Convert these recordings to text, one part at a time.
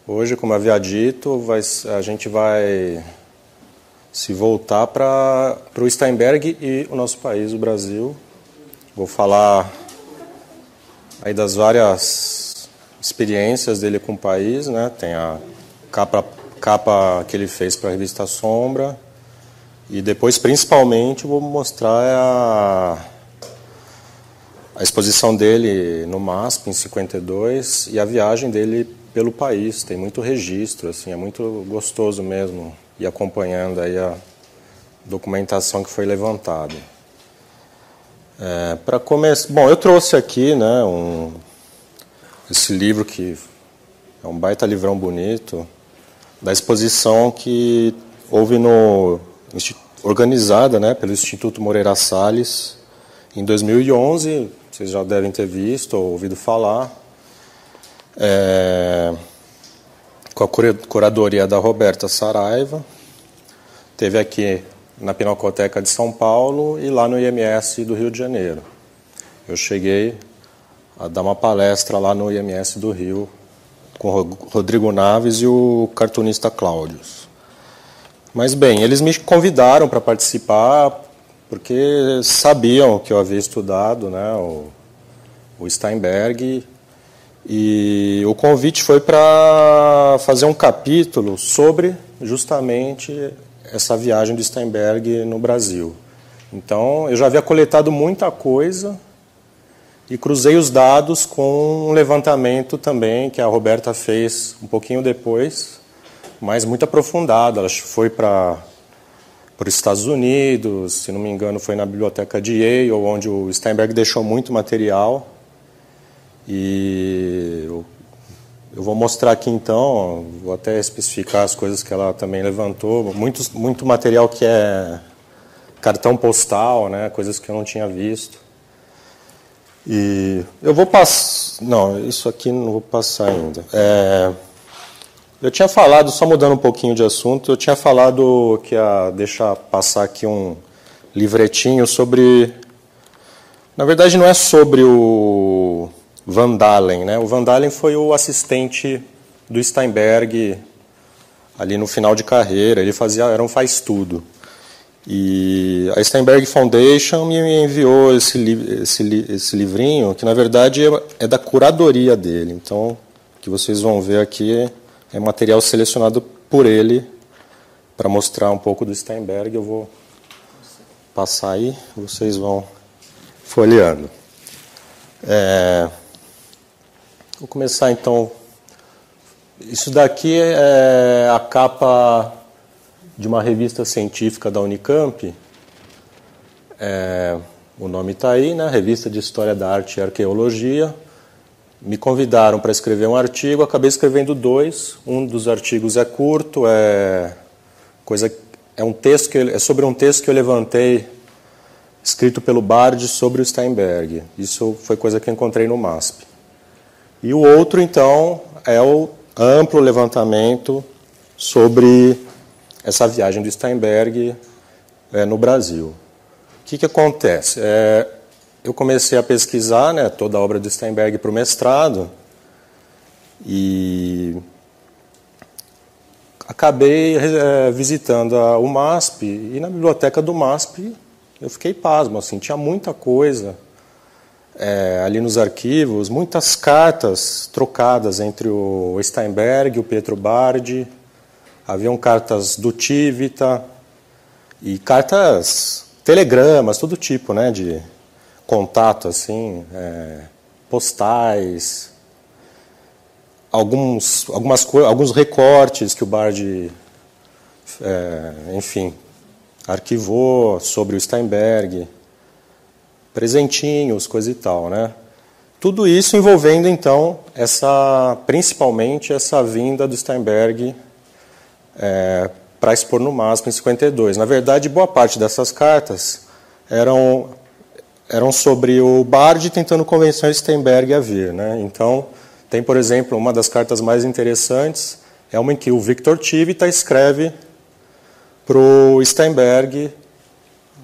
Hoje, como havia dito, a gente vai se voltar para o Steinberg e o nosso país, o Brasil. Vou falar aí das várias experiências dele com o país, né? Tem a capa que ele fez para a revista Sombra. E depois, principalmente, vou mostrar a exposição dele no MASP, em 52, e a viagem dele pelo país. Tem muito registro, assim, é muito gostoso mesmo ir acompanhando aí a documentação que foi levantada. Para começar, bom, eu trouxe aqui, né, esse livro que é um baita livrão bonito, da exposição que houve organizada, né, pelo Instituto Moreira Salles em 2011. Vocês já devem ter visto ou ouvido falar, com a curadoria da Roberta Saraiva. Teve aqui na Pinacoteca de São Paulo e lá no IMS do Rio de Janeiro. Eu cheguei a dar uma palestra lá no IMS do Rio com o Rodrigo Naves e o cartunista Cláudio. Mas bem, eles me convidaram para participar porque sabiam que eu havia estudado, né, o Steinberg, e o convite foi para fazer um capítulo sobre justamente essa viagem do Steinberg no Brasil. Então, eu já havia coletado muita coisa e cruzei os dados com um levantamento também que a Roberta fez um pouquinho depois, mas muito aprofundado. Ela foi para os Estados Unidos, se não me engano foi na biblioteca de Yale, onde o Steinberg deixou muito material. E eu vou mostrar aqui então, vou até especificar as coisas que ela também levantou. Muito material que é cartão postal, né, coisas que eu não tinha visto. E eu vou passar... Não, isso aqui não vou passar ainda. Eu tinha falado, só mudando um pouquinho de assunto, eu tinha falado que ia deixar passar aqui um livretinho sobre... Na verdade, não é sobre o Van Dalen, né? O Van Dalen foi o assistente do Steinberg ali no final de carreira. Ele era um faz-tudo. E a Steinberg Foundation me enviou esse livrinho, que na verdade é da curadoria dele. Então, o que vocês vão ver aqui é material selecionado por ele para mostrar um pouco do Steinberg. Eu vou passar aí, vocês vão folheando. Vou começar então. Isso daqui é a capa de uma revista científica da Unicamp. O nome está aí, né? Revista de História da Arte e Arqueologia. Me convidaram para escrever um artigo, acabei escrevendo 2. Um dos artigos é curto, é sobre um texto que eu levantei, escrito pelo Bard sobre o Steinberg. Isso foi coisa que eu encontrei no MASP. E o outro, então, é o amplo levantamento sobre essa viagem do Steinberg no Brasil. O que acontece? Eu comecei a pesquisar, né, toda a obra do Steinberg para o mestrado e acabei visitando o MASP, e na biblioteca do MASP eu fiquei pasmo, assim, tinha muita coisa ali nos arquivos, muitas cartas trocadas entre o Steinberg e o Pietro Bardi. Haviam cartas do Tivita e cartas, telegramas, todo tipo, né, de contato, assim, postais, alguns recortes que o Bardi, enfim, arquivou sobre o Steinberg, presentinhos, coisa e tal, né? Tudo isso envolvendo, então, principalmente essa vinda do Steinberg para expor no MASP em 52. Na verdade, boa parte dessas cartas eram sobre o Bardi tentando convencer o Steinberg a vir, né? Então, tem, por exemplo, uma das cartas mais interessantes, é uma em que o Victor Tivita escreve para o Steinberg,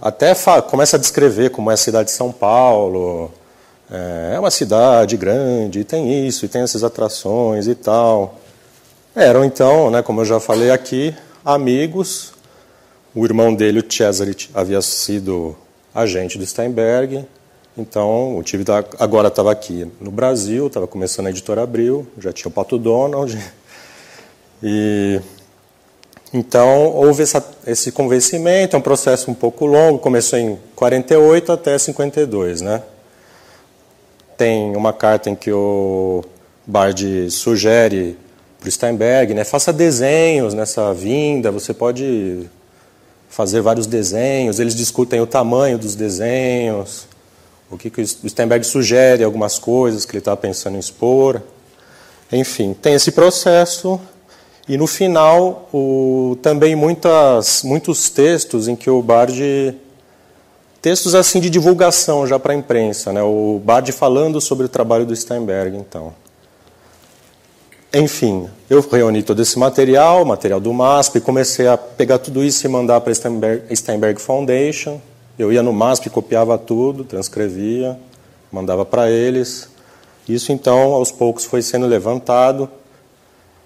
até começa a descrever como é a cidade de São Paulo, É uma cidade grande, tem isso, e tem essas atrações e tal. Eram, então, né, como eu já falei aqui, amigos. O irmão dele, o Cesare, havia sido agente do Steinberg. Então, o Tive agora estava aqui no Brasil, estava começando a Editora Abril, já tinha o Pato Donald. E então, houve esse convencimento, é um processo um pouco longo, começou em 48 até 52, né? Tem uma carta em que o Bard sugere para o Steinberg, né, faça desenhos nessa vinda, você pode fazer vários desenhos, eles discutem o tamanho dos desenhos, o que o Steinberg sugere, algumas coisas que ele está pensando em expor. Enfim, tem esse processo. E no final, também muitos textos em que o Bard... Textos assim de divulgação já para a imprensa, né? O Bard falando sobre o trabalho do Steinberg, então. Enfim, eu reuni todo esse material do MASP, comecei a pegar tudo isso e mandar para a Steinberg Foundation. Eu ia no MASP, copiava tudo, transcrevia, mandava para eles. Isso, então, aos poucos foi sendo levantado.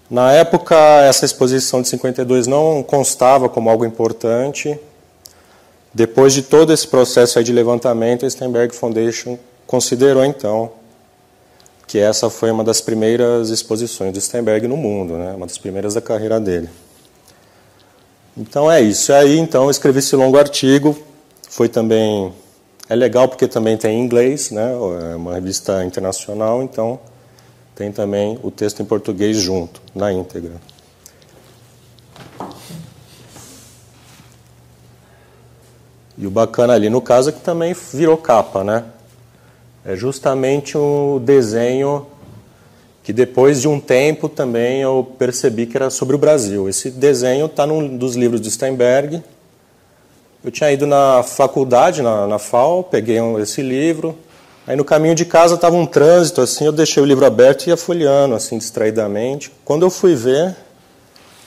Na época, essa exposição de 52 não constava como algo importante. Depois de todo esse processo aí de levantamento, a Steinberg Foundation considerou, então, que essa foi uma das primeiras exposições do Steinberg no mundo, né? Uma das primeiras da carreira dele. Então é isso. E aí, então, eu escrevi esse longo artigo. Foi também... É legal porque também tem em inglês, né? É uma revista internacional, então tem também o texto em português junto, na íntegra. E o bacana ali, no caso, é que também virou capa, né? É justamente um desenho que depois de um tempo também eu percebi que era sobre o Brasil. Esse desenho está num dos livros do Steinberg. Eu tinha ido na faculdade, na FAO, peguei esse livro. Aí no caminho de casa estava um trânsito, assim, eu deixei o livro aberto e ia folheando, assim, distraidamente. Quando eu fui ver,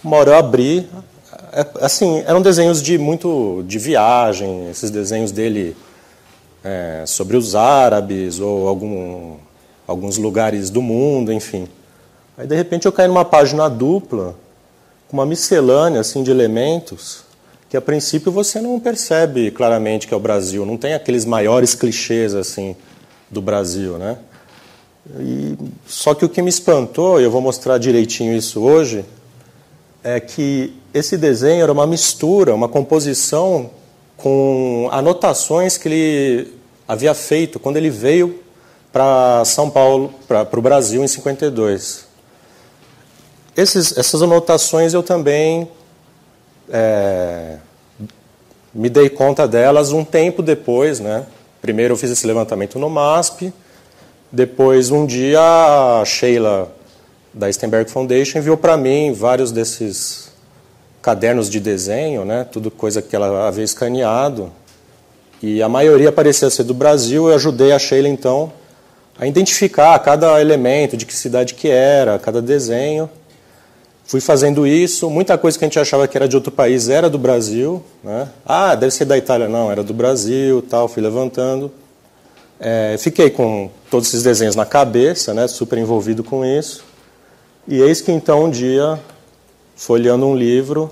uma hora eu abri... Assim, eram desenhos de viagem, esses desenhos dele sobre os árabes ou alguns lugares do mundo, enfim. Aí, de repente, eu caí numa página dupla, com uma miscelânea assim, de elementos, que, a princípio, você não percebe claramente que é o Brasil. Não tem aqueles maiores clichês assim, do Brasil, né? Só que o que me espantou, e eu vou mostrar direitinho isso hoje, é que esse desenho era uma mistura, uma composição com anotações que ele havia feito quando ele veio para São Paulo, para o Brasil, em 52. Essas anotações eu também me dei conta delas um tempo depois, né? Primeiro eu fiz esse levantamento no MASP, depois um dia a Sheila da Steinberg Foundation enviou para mim vários desses cadernos de desenho, né, tudo coisa que ela havia escaneado, e a maioria parecia ser do Brasil. Eu ajudei a Sheila, então, a identificar cada elemento, de que cidade que era, cada desenho. Fui fazendo isso, muita coisa que a gente achava que era de outro país era do Brasil, né? Ah, deve ser da Itália, não, era do Brasil, tal, fui levantando. Fiquei com todos esses desenhos na cabeça, né, super envolvido com isso. E eis que, então, um dia, folheando um livro,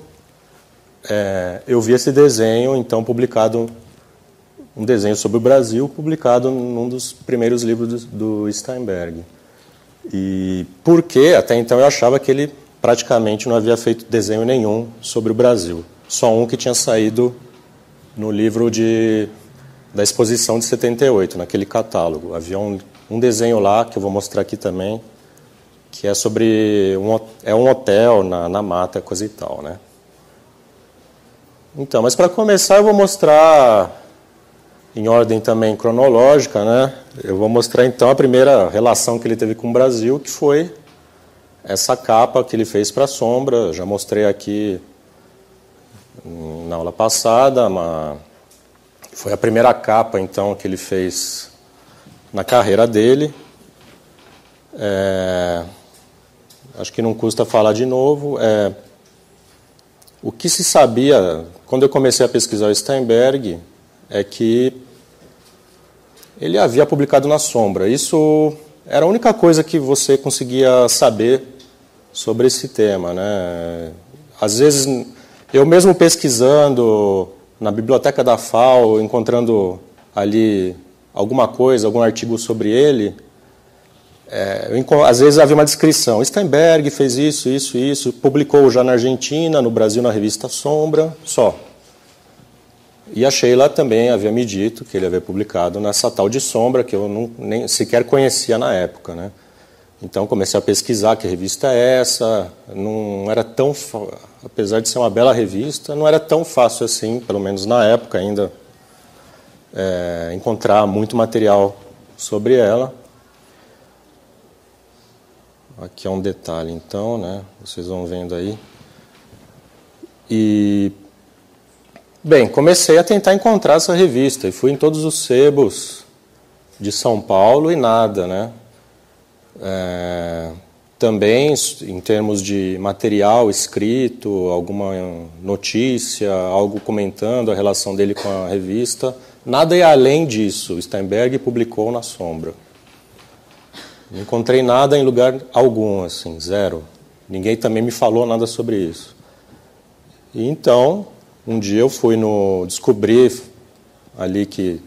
eu vi esse desenho, então, publicado, um desenho sobre o Brasil, publicado num dos primeiros livros do Steinberg. E por quê? Até então eu achava que ele praticamente não havia feito desenho nenhum sobre o Brasil. Só um que tinha saído no livro da exposição de 78, naquele catálogo. Havia um desenho lá, que eu vou mostrar aqui também, que é sobre um hotel na mata, coisa e tal, né? Então, mas para começar eu vou mostrar em ordem também cronológica, né? Eu vou mostrar então a primeira relação que ele teve com o Brasil, que foi essa capa que ele fez para a Sombra. Já mostrei aqui na aula passada, foi a primeira capa então que ele fez na carreira dele. Acho que não custa falar de novo. O que se sabia, quando eu comecei a pesquisar o Steinberg, é que ele havia publicado na Sombra. Isso era a única coisa que você conseguia saber sobre esse tema, né? Às vezes, eu mesmo pesquisando na biblioteca da FAO, encontrando ali alguma coisa, algum artigo sobre ele, às vezes havia uma descrição. Steinberg fez isso, isso, isso, publicou já na Argentina, no Brasil na revista Sombra, só. E a Sheila também havia me dito que ele havia publicado nessa tal de Sombra, que eu nem sequer conhecia na época, né? Então comecei a pesquisar que revista é essa. Não era tão, apesar de ser uma bela revista, não era tão fácil assim, pelo menos na época ainda, encontrar muito material sobre ela. Aqui é um detalhe, então, né? Vocês vão vendo aí. E, bem, comecei a tentar encontrar essa revista e fui em todos os sebos de São Paulo e nada, né? Também, em termos de material escrito, alguma notícia, algo comentando a relação dele com a revista, nada é além disso. Steinberg publicou na Sombra. Não encontrei nada em lugar algum, assim, zero. Ninguém também me falou nada sobre isso. E então, um dia eu fui descobri ali que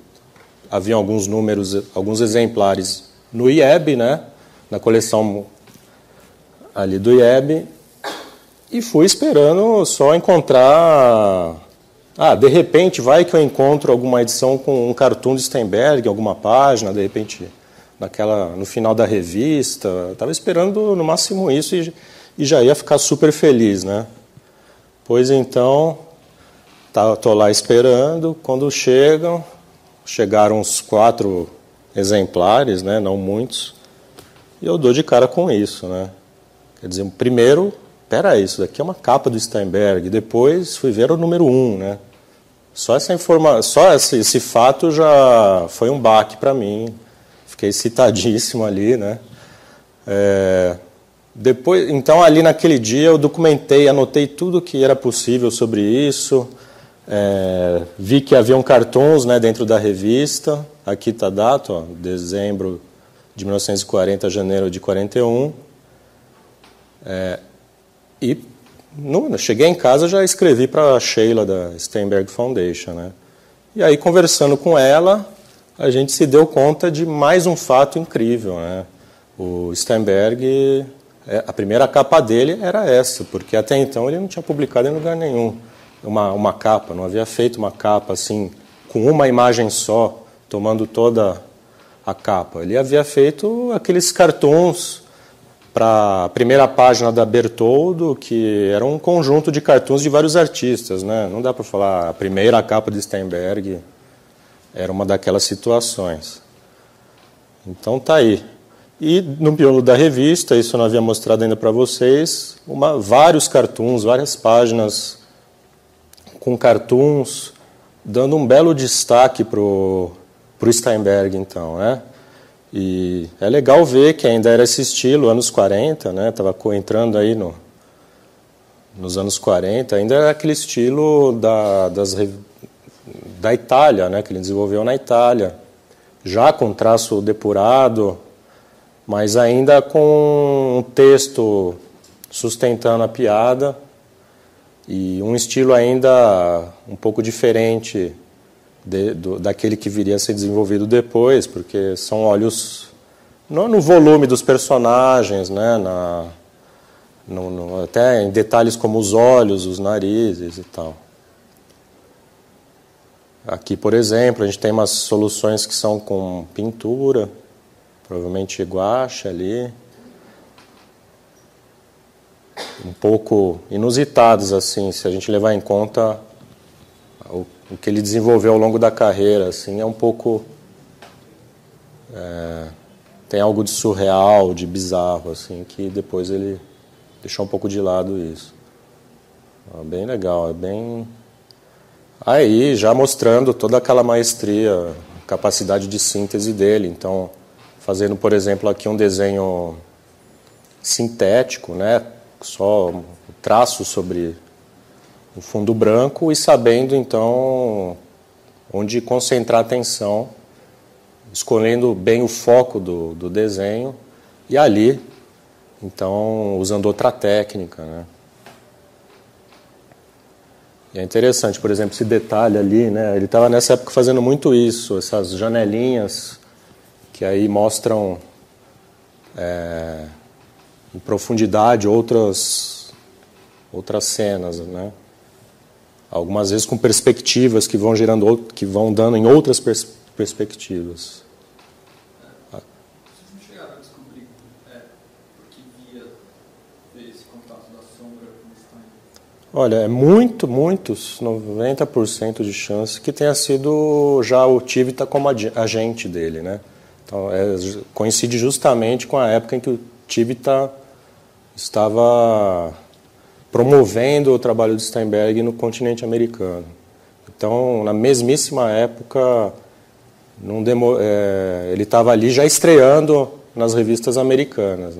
havia alguns números, alguns exemplares no IEB, né, na coleção ali do IEB, e fui esperando só encontrar... de repente vai que eu encontro alguma edição com um cartoon de Steinberg, alguma página, de repente... no final da revista, estava esperando no máximo isso e já ia ficar super feliz, né? Pois então, estou lá esperando, quando chegaram uns 4 exemplares, né? Não muitos, e eu dou de cara com isso, né? Quer dizer, primeiro, isso daqui é uma capa do Steinberg, depois fui ver o número 1, né? Só esse fato já foi um baque para mim. Fiquei excitadíssimo ali, né? Depois, então, ali naquele dia, eu documentei, anotei tudo que era possível sobre isso. Vi que haviam cartões, né, dentro da revista. Aqui está a data, ó, dezembro de 1940 a janeiro de 41. Cheguei em casa, já escrevi para a Sheila da Steinberg Foundation, né? E aí, conversando com ela, a gente se deu conta de mais um fato incrível, né? O Steinberg, a primeira capa dele era essa, porque até então ele não tinha publicado em lugar nenhum uma capa, não havia feito uma capa assim, com uma imagem só, tomando toda a capa. Ele havia feito aqueles cartoons para a primeira página da Bertoldo, que era um conjunto de cartoons de vários artistas, né? Não dá para falar a primeira capa de Steinberg era uma daquelas situações. Então tá aí. E no miolo da revista, isso eu não havia mostrado ainda para vocês, vários cartoons, várias páginas com cartoons, dando um belo destaque para o Steinberg, então, né? E é legal ver que ainda era esse estilo, anos 40, né? Estava entrando aí nos anos 40, ainda era aquele estilo da Itália, né, que ele desenvolveu na Itália, já com traço depurado, mas ainda com um texto sustentando a piada e um estilo ainda um pouco diferente daquele que viria a ser desenvolvido depois, porque são olhos no volume dos personagens, né, até em detalhes como os olhos, os narizes e tal. Aqui, por exemplo, a gente tem umas soluções que são com pintura, provavelmente guache ali, um pouco inusitadas, assim, se a gente levar em conta o que ele desenvolveu ao longo da carreira, assim, é um pouco... tem algo de surreal, de bizarro, assim, que depois ele deixou um pouco de lado isso. Bem legal, é bem... Aí, já mostrando toda aquela maestria, capacidade de síntese dele. Então, fazendo, por exemplo, aqui um desenho sintético, né? Só traço sobre o fundo branco e sabendo, então, onde concentrar a atenção escolhendo bem o foco do desenho, e ali, então, usando outra técnica, né? E é interessante, por exemplo, esse detalhe ali, né? Ele estava nessa época fazendo muito isso, essas janelinhas que aí mostram em profundidade outras cenas, né? Algumas vezes com perspectivas que vão gerando, que vão dando em outras perspectivas. Vocês não chegaram a descobrir por que ver esse contato da sombra com o Stein? Olha, é muitos, 90% de chance que tenha sido já o Tivita como agente dele, né? Então, coincide justamente com a época em que o Tivita estava promovendo o trabalho de Steinberg no continente americano. Então, na mesmíssima época, ele estava ali já estreando nas revistas americanas,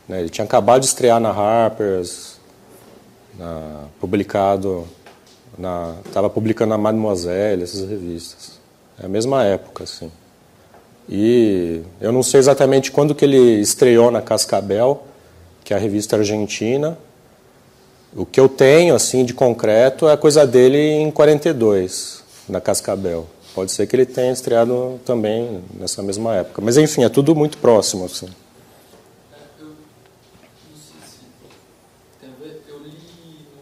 né? Ele tinha acabado de estrear na Harper's, estava publicando na Mademoiselle, essas revistas. É a mesma época, assim. E eu não sei exatamente quando que ele estreou na Cascabel, que é a revista argentina. O que eu tenho, assim, de concreto é a coisa dele em 42, na Cascabel. Pode ser que ele tenha estreado também nessa mesma época. Mas, enfim, é tudo muito próximo, assim. Eu não sei se tem a ver. Eu li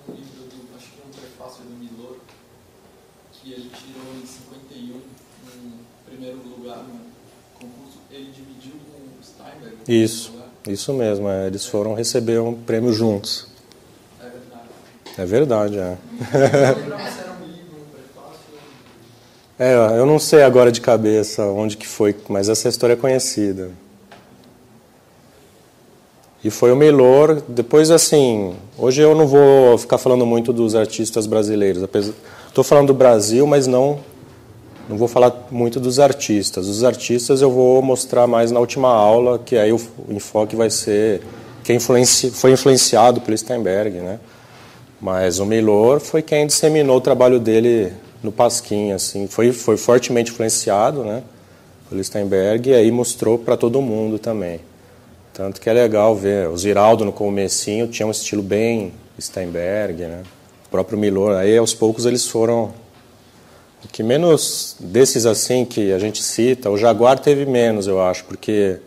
num livro, acho que um prefácio do Milor, que ele tirou em 51, no primeiro lugar no concurso. Ele dividiu com o Steinberg. Isso mesmo. Eles foram receber um prêmio juntos. É verdade, é. Eu não sei agora de cabeça onde que foi, mas essa história é conhecida. E foi o Milor. Depois, assim, hoje eu não vou ficar falando muito dos artistas brasileiros. Estou falando do Brasil, mas não vou falar muito dos artistas. Os artistas eu vou mostrar mais na última aula, que aí o enfoque vai ser quem foi influenciado pelo Steinberg, né? Mas o Milor foi quem disseminou o trabalho dele no Pasquim, assim, foi fortemente influenciado, né, pelo Steinberg, e aí mostrou para todo mundo também. Tanto que é legal ver, o Ziraldo no comecinho tinha um estilo bem Steinberg, né, o próprio Milor, aí aos poucos eles foram, o que menos desses assim que a gente cita, o Jaguar teve menos, eu acho, porque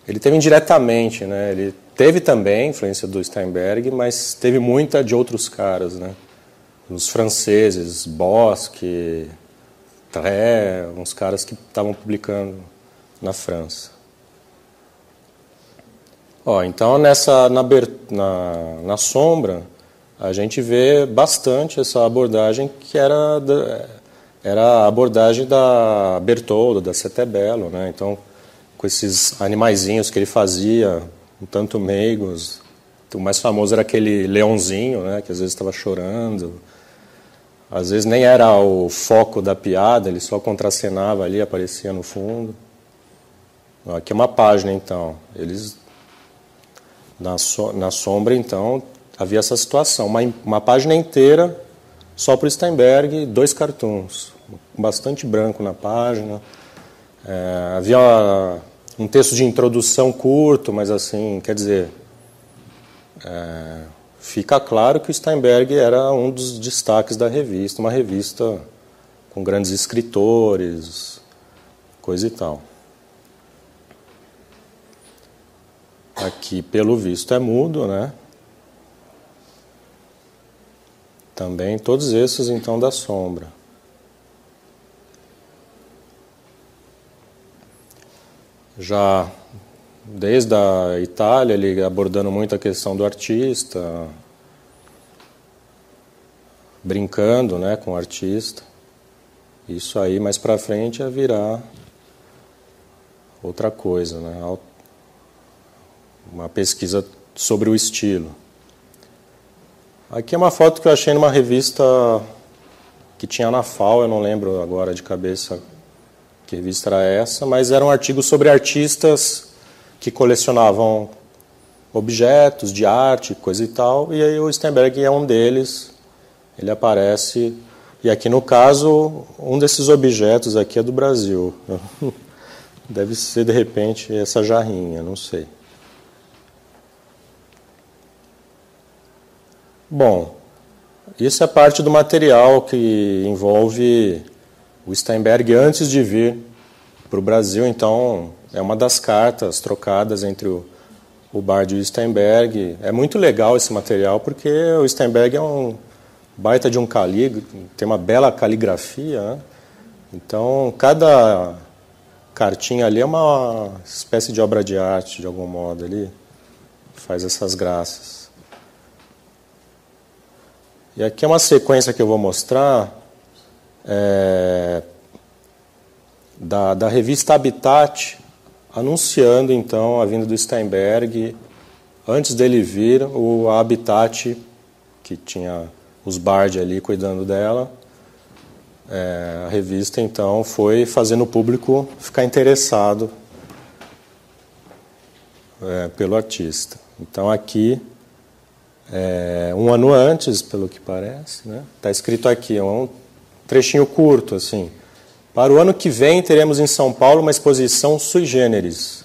ele teve indiretamente, né, ele teve também influência do Steinberg, mas teve muita de outros caras, né? Os franceses, Bosque, Tré, uns caras que estavam publicando na França. Então, na sombra, a gente vê bastante essa abordagem que era a abordagem da Bertoldo, da Setebello, né? Então, com esses animaizinhos que ele fazia, um tanto meigos. O mais famoso era aquele leãozinho, né, que às vezes estava chorando. Às vezes nem era o foco da piada, ele só contracenava ali, aparecia no fundo. Aqui é uma página, então. Eles, na sombra, então, havia essa situação. Uma página inteira só para o Steinberg, 2 cartoons. Bastante branco na página. Havia um texto de introdução curto, mas assim, quer dizer, fica claro que o Steinberg era um dos destaques da revista, uma revista com grandes escritores, coisa e tal. Aqui, pelo visto, é mudo, né? Também todos esses, então, da sombra. Já desde a Itália, ele abordando muito a questão do artista, brincando, né, com o artista. Isso aí, mais para frente, ia virar outra coisa, né? Uma pesquisa sobre o estilo. Aqui é uma foto que eu achei numa revista que tinha na FAO, eu não lembro agora de cabeça que revista era essa, mas era um artigo sobre artistas que colecionavam objetos de arte, coisa e tal, e aí o Steinberg é um deles, ele aparece, E aqui no caso, um desses objetos aqui é do Brasil. Deve ser, de repente, essa jarrinha, não sei. Bom, isso é parte do material que envolve o Steinberg antes de vir para o Brasil. Então, é uma das cartas trocadas entre o Bard e o Steinberg. É muito legal esse material, porque o Steinberg é um baita de um calígrafo, tem uma bela caligrafia, né? Então, cada cartinha ali é uma espécie de obra de arte, de algum modo. Ele faz essas graças. E aqui é uma sequência que eu vou mostrar da revista Habitat, anunciando, então, a vinda do Steinberg. Antes dele vir, o Habitat, que tinha os Bard ali cuidando dela, a revista, então, foi fazendo o público ficar interessado pelo artista. Então, aqui, um ano antes, pelo que parece, né? Está escrito aqui, é um trechinho curto, assim. Para o ano que vem, teremos em São Paulo uma exposição sui generis.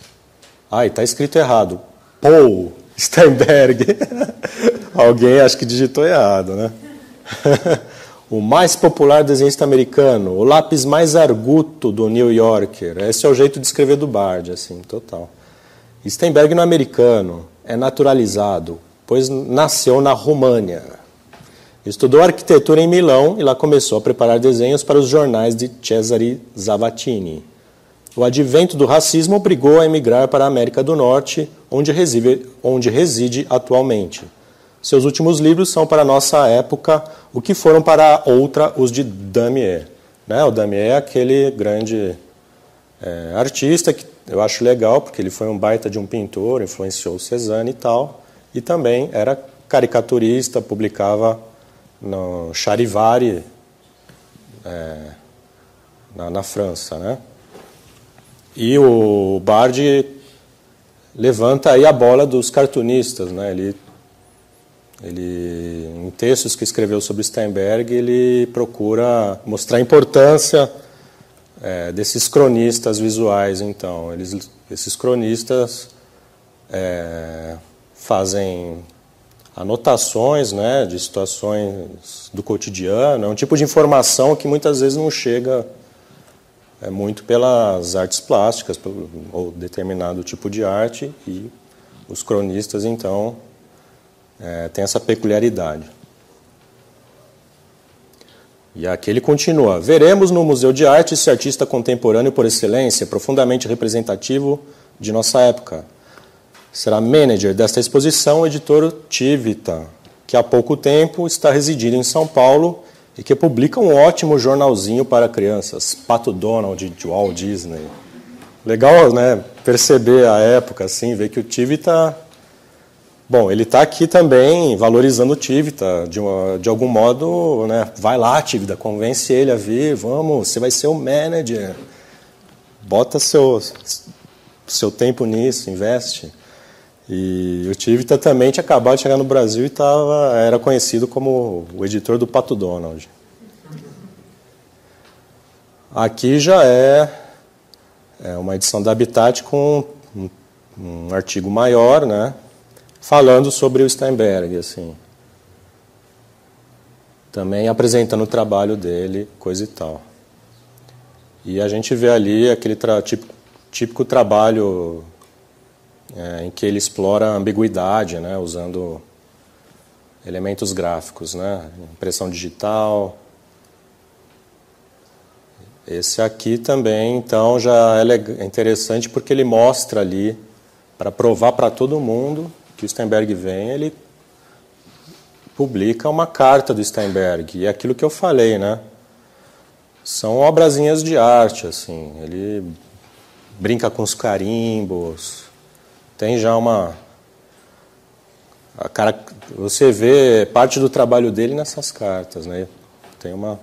Ah, e está escrito errado. Paul Steinberg. Alguém acho que digitou errado, né? O mais popular desenhista americano, o lápis mais arguto do New Yorker. Esse é o jeito de escrever do Bard, assim, total. Steinberg não é americano, é naturalizado, pois nasceu na România. Estudou arquitetura em Milão e lá começou a preparar desenhos para os jornais de Cesare Zavattini. O advento do racismo obrigou a emigrar para a América do Norte, onde reside atualmente. Seus últimos livros são para a nossa época o que foram para a outra os de Damier. Né? O Damier é aquele grande artista que eu acho legal, porque ele foi um baita de um pintor, influenciou o Cézanne e tal, e também era caricaturista, publicava no Charivari, na França, né? E o Bard levanta aí a bola dos cartunistas, né? Ele, em textos que escreveu sobre Steinberg, ele procura mostrar a importância desses cronistas visuais. Então, esses cronistas fazem anotações, né, de situações do cotidiano. É um tipo de informação que muitas vezes não chega muito pelas artes plásticas, ou determinado tipo de arte, e os cronistas, então, têm essa peculiaridade. E aqui ele continua. Veremos no Museu de Arte esse artista contemporâneo por excelência, profundamente representativo de nossa época. Será manager desta exposição o editor Tivita, que há pouco tempo está residindo em São Paulo e que publica um ótimo jornalzinho para crianças, Pato Donald de Walt Disney. Legal, né, perceber a época, assim, ver que o Tivita... Bom, ele está aqui também valorizando o Tivita, de algum modo, né, vai lá, Tivita, convence ele a vir, vamos, você vai ser o manager, bota seu tempo nisso, investe. E o Tivita também tinha acabado de chegar no Brasil e era conhecido como o editor do Pato Donald. Aqui já é uma edição da Habitat com um artigo maior, né, falando sobre o Steinberg, assim. Também apresentando o trabalho dele, coisa e tal. E a gente vê ali aquele típico trabalho em que ele explora a ambiguidade, né, usando elementos gráficos, né, impressão digital. Esse aqui também, então, já é interessante porque ele mostra ali, para provar para todo mundo que o Steinberg vem, ele publica uma carta do Steinberg. E é aquilo que eu falei, né? São obrazinhas de arte, assim. Ele brinca com os carimbos. Tem já você vê parte do trabalho dele nessas cartas, né? Tem uma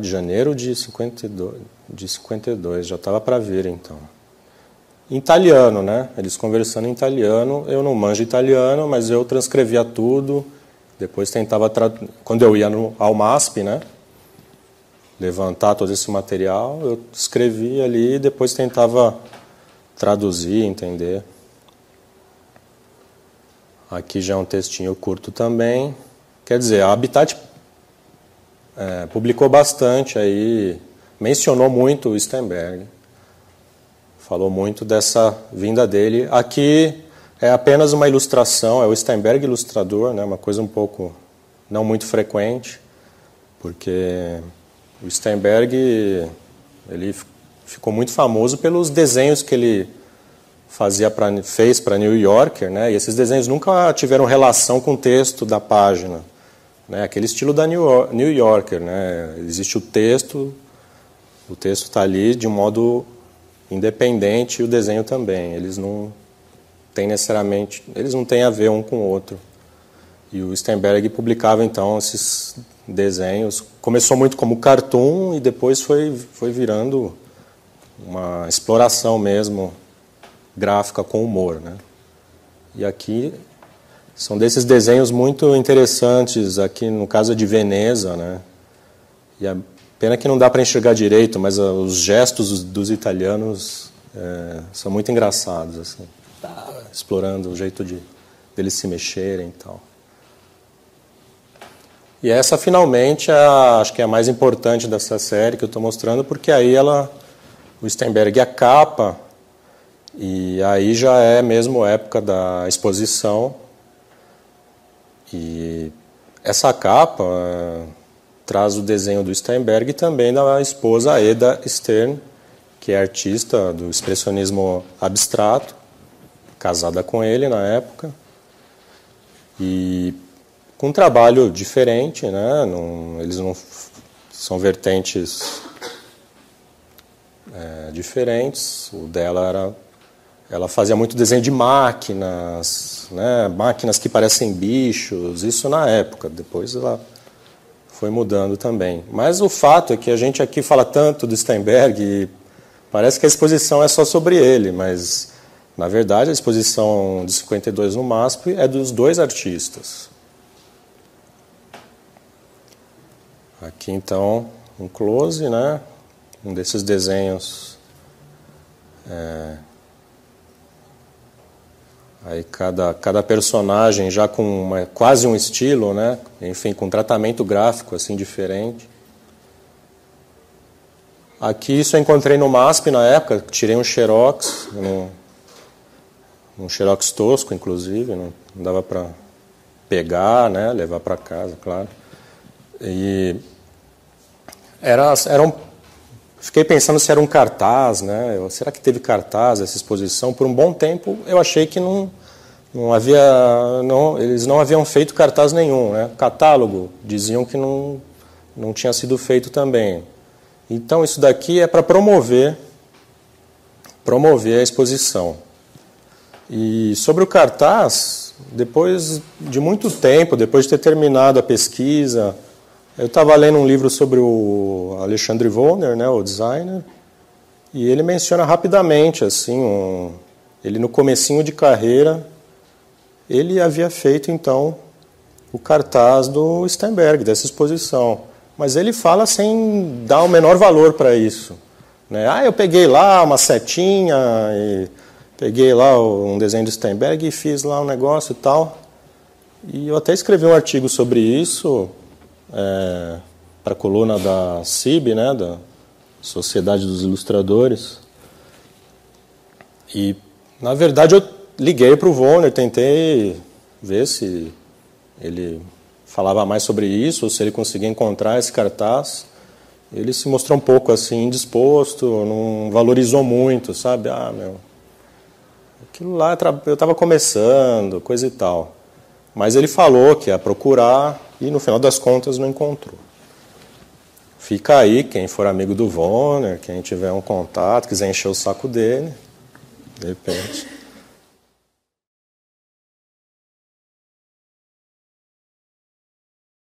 de janeiro de 52, já estava para vir, então. Em italiano, né? Eles conversando em italiano. Eu não manjo italiano, mas eu transcrevia tudo, Depois tentava, quando eu ia ao MASP, né, levantar todo esse material, eu escrevia ali e depois tentava traduzir, entender. Aqui já é um textinho curto também. Quer dizer, a Habitat publicou bastante aí, mencionou muito o Steinberg, falou muito dessa vinda dele. Aqui é apenas uma ilustração, é o Steinberg ilustrador, né, uma coisa um pouco não muito frequente, porque o Steinberg ele ficou muito famoso pelos desenhos que ele fez para New Yorker, né, e esses desenhos nunca tiveram relação com o texto da página. Né, aquele estilo da New Yorker, né, existe o texto está ali de um modo independente e o desenho também. Eles não têm a ver um com o outro. E o Steinberg publicava então esses desenhos. Começou muito como cartoon e depois foi virando uma exploração mesmo gráfica com humor, né? E aqui são desses desenhos muito interessantes, aqui no caso de Veneza, né? E a pena que não dá para enxergar direito, mas os gestos dos italianos são muito engraçados, assim, explorando o jeito deles se mexerem e tal. E essa finalmente acho que é a mais importante dessa série que eu estou mostrando, porque aí o Steinberg a capa, e aí já é mesmo época da exposição. E essa capa traz o desenho do Steinberg e também da esposa Eda Stern, que é artista do expressionismo abstrato, casada com ele na época, e com um trabalho diferente, né? Eles não são vertentes diferentes. O dela ela fazia muito desenho de máquinas, né? Máquinas que parecem bichos, isso na época. Depois ela foi mudando também. Mas o fato é que a gente aqui fala tanto do Steinberg e parece que a exposição é só sobre ele, mas na verdade a exposição de 52 no MASP é dos dois artistas. Aqui então um close, né? Um desses desenhos. Aí cada personagem já com quase um estilo, né? Enfim, com tratamento gráfico assim diferente. Aqui isso eu encontrei no MASP na época, tirei um xerox, um xerox tosco, inclusive, não dava para pegar, né? Levar para casa, claro. E fiquei pensando se era um cartaz, né? Será que teve cartaz essa exposição? Por um bom tempo eu achei que eles não haviam feito cartaz nenhum, né? Catálogo, diziam que não tinha sido feito também. Então isso daqui é para promover a exposição. E sobre o cartaz, depois de muito tempo, depois de ter terminado a pesquisa, eu estava lendo um livro sobre o Alexandre Wollner, né, o designer, e ele menciona rapidamente, assim, ele no comecinho de carreira, ele havia feito, então, o cartaz do Steinberg, dessa exposição. Mas ele fala sem dar o menor valor para isso. Né? Eu peguei lá uma setinha, e peguei lá um desenho do Steinberg e fiz lá um negócio e tal. E eu até escrevi um artigo sobre isso, para a coluna da CIB, né, da Sociedade dos Ilustradores. E, na verdade, eu liguei para o Wollner, tentei ver se ele falava mais sobre isso, ou se ele conseguia encontrar esse cartaz. Ele se mostrou um pouco assim indisposto, não valorizou muito, sabe? Aquilo lá eu estava começando, coisa e tal. Mas ele falou que ia procurar e, no final das contas, não encontrou. Fica aí, quem for amigo do Wollner, quem tiver um contato, quiser encher o saco dele, de repente.